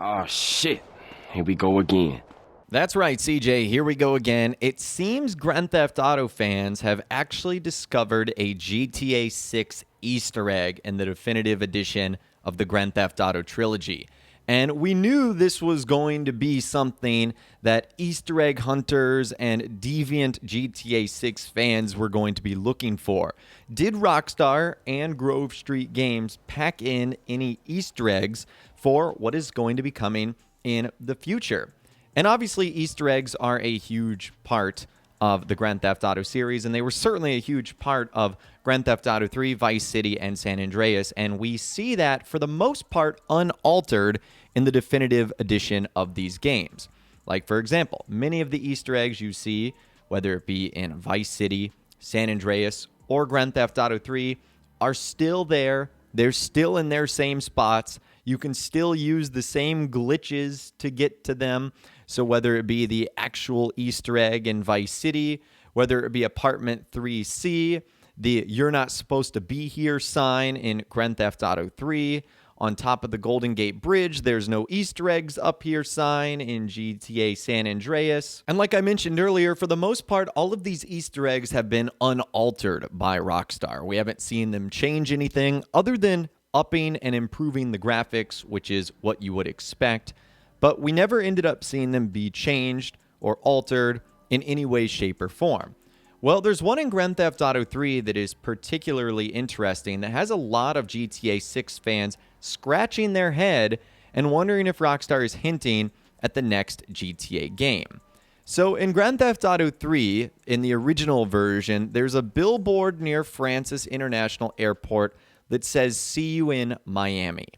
Oh, shit. Here we go again. That's right, CJ. Here we go again. It seems Grand Theft Auto fans have actually discovered a GTA 6 Easter egg in the definitive edition of the Grand Theft Auto Trilogy. And we knew this was going to be something that Easter egg hunters and deviant GTA 6 fans were going to be looking for. Did Rockstar and Grove Street Games pack in any Easter eggs for what is going to be coming in the future? And obviously, Easter eggs are a huge part of the Grand Theft Auto series, and they were certainly a huge part of Grand Theft Auto 3, Vice City, and San Andreas, and we see that, for the most part, unaltered in the definitive edition of these games. Like, for example, many of the Easter eggs you see, whether it be in Vice City, San Andreas, or Grand Theft Auto 3, are still there. They're still in their same spots. You can still use the same glitches to get to them. So whether it be the actual Easter egg in Vice City, whether it be Apartment 3C, the "You're not supposed to be here" sign in Grand Theft Auto 3, on top of the Golden Gate Bridge, "There's no Easter eggs up here" sign in GTA San Andreas. And like I mentioned earlier, for the most part, all of these Easter eggs have been unaltered by Rockstar. We haven't seen them change anything other than upping and improving the graphics, which is what you would expect. But we never ended up seeing them be changed or altered in any way, shape, or form. Well, there's one in Grand Theft Auto 3 that is particularly interesting that has a lot of GTA 6 fans scratching their head and wondering if Rockstar is hinting at the next GTA game. So in Grand Theft Auto 3, in the original version, there's a billboard near Francis International Airport that says "See you in Miami."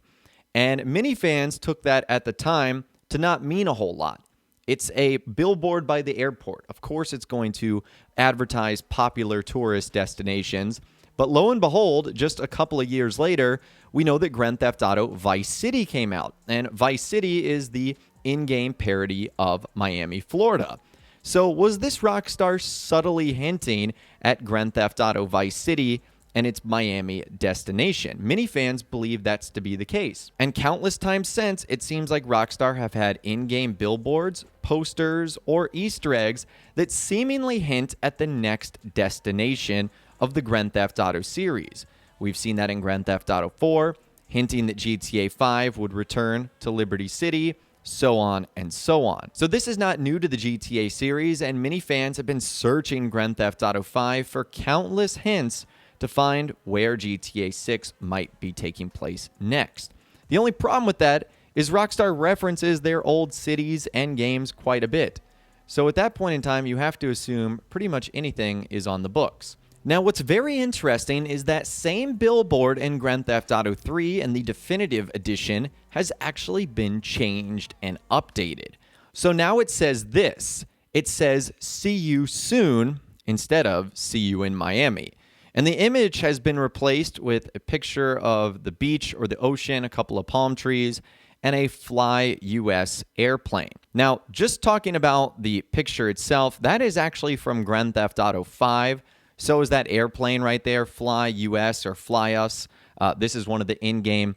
And many fans took that at the time to not mean a whole lot. It's a billboard by the airport. Of course, it's going to advertise popular tourist destinations. But lo and behold, just a couple of years later, we know that Grand Theft Auto Vice City came out. And Vice City is the in-game parody of Miami, Florida. So was this Rockstar subtly hinting at Grand Theft Auto Vice City and its Miami destination? Many fans believe that's to be the case. And countless times since, it seems like Rockstar have had in-game billboards, posters, or Easter eggs that seemingly hint at the next destination of the Grand Theft Auto series. We've seen that in Grand Theft Auto 4, hinting that GTA 5 would return to Liberty City, so on and so on. So this is not new to the GTA series, and many fans have been searching Grand Theft Auto 5 for countless hints to find where GTA 6 might be taking place next. The only problem with that is Rockstar references their old cities and games quite a bit. So at that point in time, you have to assume pretty much anything is on the books. Now, what's very interesting is that same billboard in Grand Theft Auto 3 and the definitive edition has actually been changed and updated. So now it says this. It says "See you soon" instead of "See you in Miami." And the image has been replaced with a picture of the beach or the ocean, a couple of palm trees, and a Fly US airplane. Now, just talking about the picture itself, that is actually from Grand Theft Auto 5. So is that airplane right there, Fly US or Fly Us. This is one of the in-game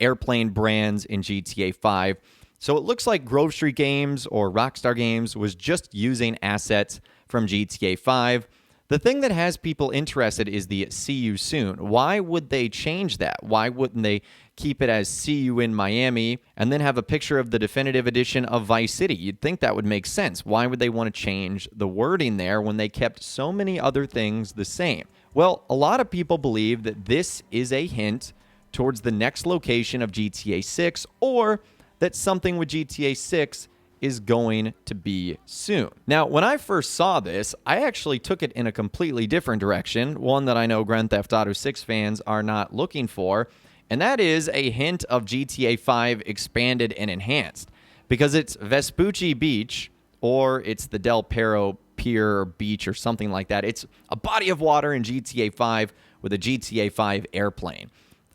airplane brands in GTA 5. So it looks like Grove Street Games or Rockstar Games was just using assets from GTA 5. The thing that has people interested is the "See you soon." Why would they change that? Why wouldn't they keep it as "See you in Miami" and then have a picture of the definitive edition of Vice City? You'd think that would make sense. Why would they want to change the wording there when they kept so many other things the same? Well, a lot of people believe that this is a hint towards the next location of GTA 6, or that something with GTA 6 is going to be soon. Now, when I first saw this, I actually took it in a completely different direction, one that I know Grand Theft Auto 6 fans are not looking for, and that is a hint of GTA 5 expanded and enhanced, because it's Vespucci Beach, or it's the Del Perro Pier or Beach or something like that. It's a body of water in GTA 5 with a GTA 5 airplane.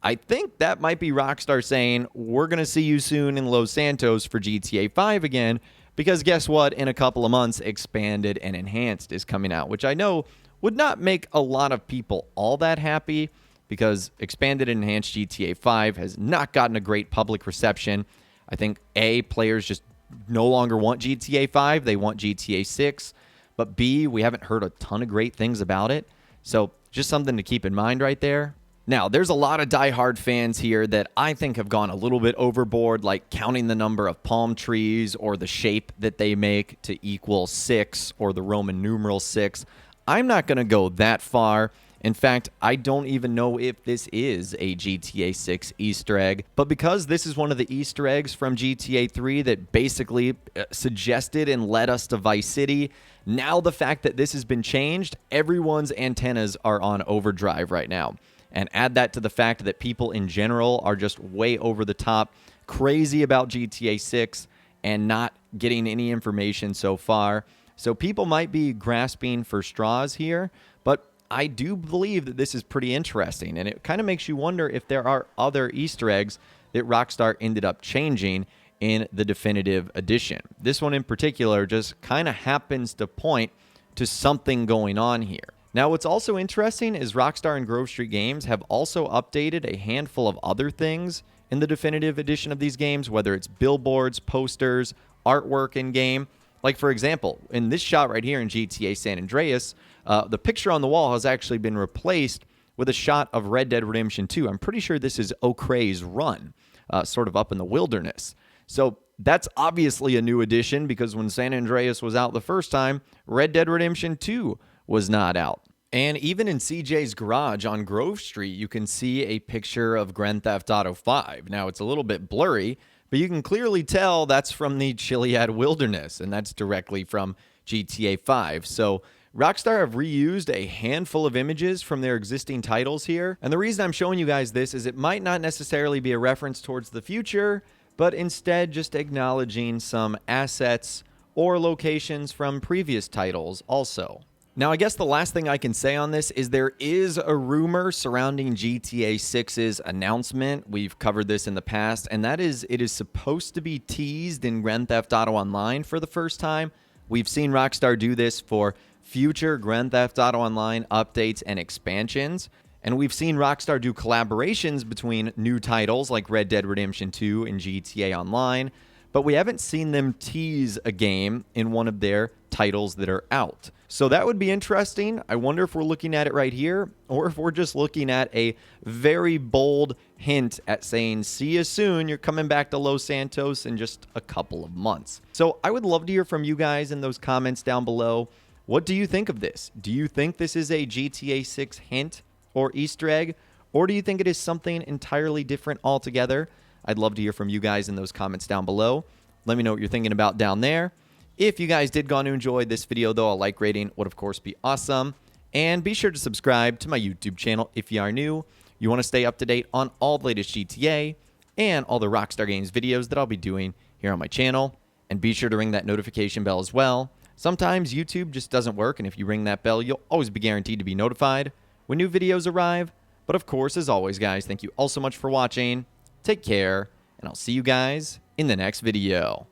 I think that might be Rockstar saying, we're going to see you soon in Los Santos for GTA 5 again, because guess what? In a couple of months, Expanded and Enhanced is coming out, which I know would not make a lot of people all that happy, because Expanded and Enhanced GTA 5 has not gotten a great public reception. I think A, players just no longer want GTA 5, they want GTA 6. But B, we haven't heard a ton of great things about it. So just something to keep in mind right there. Now, there's a lot of diehard fans here that I think have gone a little bit overboard, like counting the number of palm trees or the shape that they make to equal 6 or the Roman numeral 6. I'm not going to go that far. In fact, I don't even know if this is a GTA 6 Easter egg, but because this is one of the Easter eggs from GTA 3 that basically suggested and led us to Vice City, now the fact that this has been changed, everyone's antennas are on overdrive right now. And add that to the fact that people in general are just way over the top, crazy about GTA 6 and not getting any information so far. So people might be grasping for straws here, but I do believe that this is pretty interesting. And it kind of makes you wonder if there are other Easter eggs that Rockstar ended up changing in the definitive edition. This one in particular just kind of happens to point to something going on here. Now, what's also interesting is Rockstar and Grove Street Games have also updated a handful of other things in the definitive edition of these games, whether it's billboards, posters, artwork in-game. Like, for example, in this shot right here in GTA San Andreas, the picture on the wall has actually been replaced with a shot of Red Dead Redemption 2. I'm pretty sure this is O'Crea's Run, sort of up in the wilderness. So that's obviously a new addition because when San Andreas was out the first time, Red Dead Redemption 2 was not out. And even in CJ's garage on Grove Street, you can see a picture of Grand Theft Auto 5. Now, it's a little bit blurry, but you can clearly tell that's from the Chiliad Wilderness, and that's directly from GTA 5. So Rockstar have reused a handful of images from their existing titles here. And the reason I'm showing you guys this is it might not necessarily be a reference towards the future, but instead just acknowledging some assets or locations from previous titles also. Now, I guess the last thing I can say on this is there is a rumor surrounding GTA 6's announcement. We've covered this in the past, and that is it is supposed to be teased in Grand Theft Auto Online for the first time. We've seen Rockstar do this for future Grand Theft Auto Online updates and expansions, and we've seen Rockstar do collaborations between new titles like Red Dead Redemption 2 and GTA Online, but we haven't seen them tease a game in one of their titles that are out. So that would be interesting. I wonder if we're looking at it right here, or if we're just looking at a very bold hint at saying, see you soon, you're coming back to Los Santos in just a couple of months. So I would love to hear from you guys in those comments down below. What do you think of this? Do you think this is a GTA 6 hint or Easter egg, or do you think it is something entirely different altogether? I'd love to hear from you guys in those comments down below. Let me know what you're thinking about down there. If you guys did go on to enjoy this video, though, a like rating would, of course, be awesome. And be sure to subscribe to my YouTube channel if you are new. You want to stay up to date on all the latest GTA and all the Rockstar Games videos that I'll be doing here on my channel. And be sure to ring that notification bell as well. Sometimes YouTube just doesn't work, and if you ring that bell, you'll always be guaranteed to be notified when new videos arrive. But of course, as always, guys, thank you all so much for watching. Take care, and I'll see you guys in the next video.